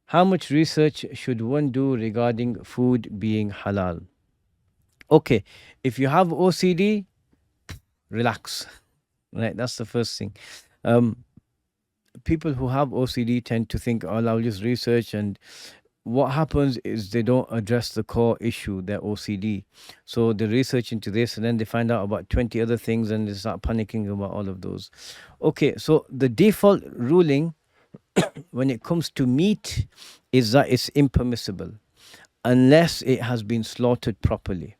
How much research should one do regarding food being halal? Okay, if you have OCD, relax. Right, that's the first thing. Um, People who have OCD tend to think, "Oh, I'll just research," and what happens is they don't address the core issue, their OCD. So they research into this, and then they find out about 20 other things, and they start panicking about all of those. Okay, so the default ruling when it comes to meat is that it's impermissible unless it has been slaughtered properly.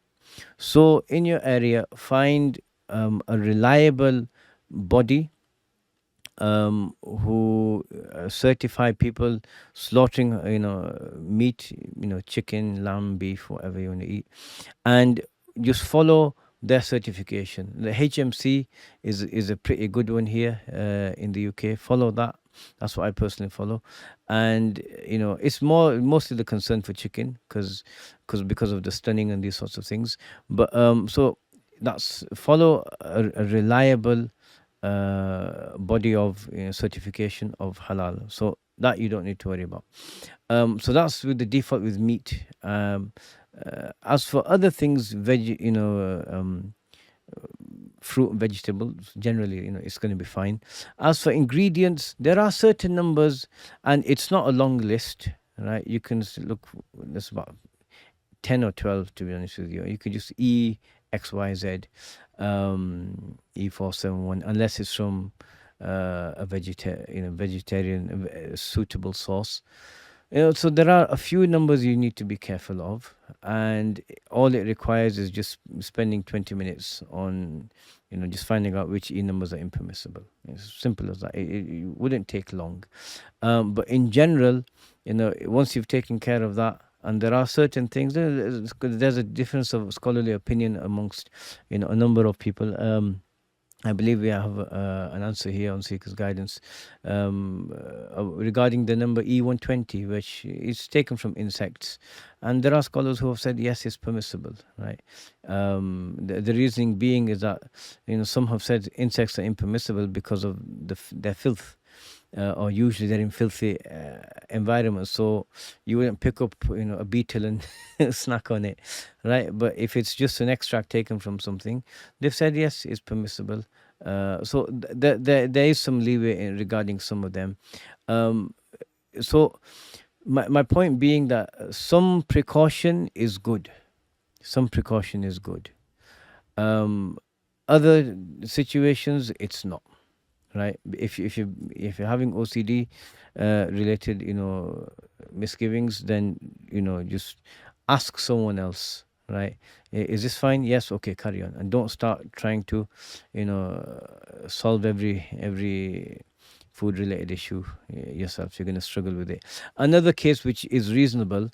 So in your area, find a reliable body who certify people slaughtering, meat, chicken, lamb, beef, whatever you want to eat, and just follow their certification. The HMC is a pretty good one here in the UK. Follow that. That's what I personally follow, and it's mostly the concern for chicken because of the stunning and these sorts of things. But so that's follow a reliable body of certification of halal. So that you don't need to worry about. So that's with the default with meat. As for other things, fruit and vegetables, generally, it's going to be fine. As for ingredients, there are certain numbers, and it's not a long list, right? You can look. There's about 10 or 12, to be honest with you. You could just EXYZ, E471, unless it's from vegetarian suitable source. So there are a few numbers you need to be careful of, and all it requires is just spending 20 minutes on, just finding out which E numbers are impermissible. It's simple as that. It wouldn't take long. But in general, once you've taken care of that, and there are certain things, there's a difference of scholarly opinion amongst, a number of people. I believe we have an answer here on Seeker's Guidance regarding the number E120, which is taken from insects. And there are scholars who have said, yes, it's permissible, right? The reasoning being is that, some have said insects are impermissible because of their filth. Or usually they're in filthy environments, so you wouldn't pick up a beetle and snack on it, right? But if it's just an extract taken from something, they've said yes, it's permissible. So there is some leeway regarding some of them. So my point being that some precaution is good. Some precaution is good. Other situations, it's not, right? If you're having OCD related misgivings, then just ask someone else, right? Is this fine? Yes, okay, carry on, and don't start trying to solve every food related issue yourself. You're going to struggle with it. Another case which is reasonable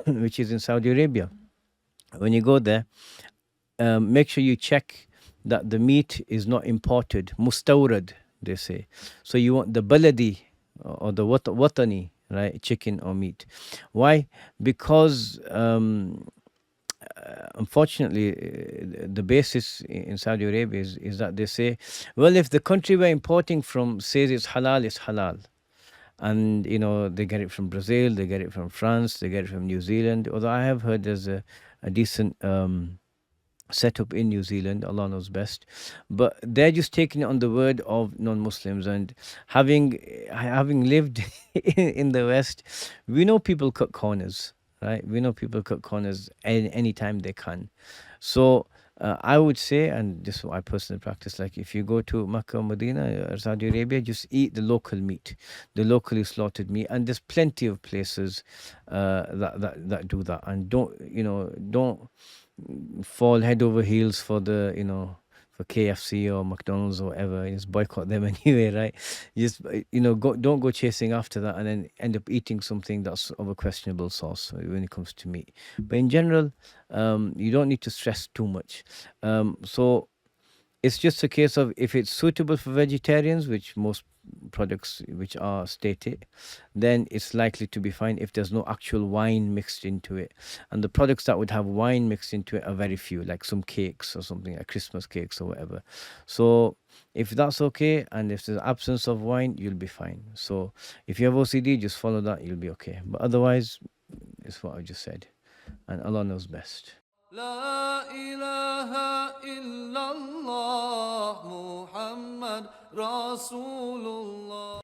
which is in Saudi Arabia. When you go there, make sure you check that the meat is not imported, mustawrad, they say. So you want the baladi or the watani, right, chicken or meat. Why? Because unfortunately, the basis in Saudi Arabia is that they say, well, if the country we're importing from says it's halal, and they get it from Brazil, they get it from France, they get it from New Zealand. Although I have heard there's a decent set up in New Zealand, Allah knows best, but they're just taking it on the word of non-Muslims. And having lived in the West, we know people cut corners, right? We know people cut corners any time they can. So I would say, and this is what I personally practice, like if you go to Makkah or Medina or Saudi Arabia, just eat the local meat, the locally slaughtered meat, and there's plenty of places that do that. And don't fall head over heels for for KFC or McDonald's or whatever. Just boycott them anyway, right? Just don't go chasing after that and then end up eating something that's of a questionable source when it comes to meat. But in general, you don't need to stress too much. So it's just a case of if it's suitable for vegetarians, which most products which are stated, then it's likely to be fine if there's no actual wine mixed into it. And the products that would have wine mixed into it are very few, like some cakes or something, like Christmas cakes or whatever. So if that's okay, and if there's absence of wine, you'll be fine. So if you have OCD, just follow that, you'll be okay. But otherwise, it's what I just said. And Allah knows best. لا إله إلا الله محمد رسول الله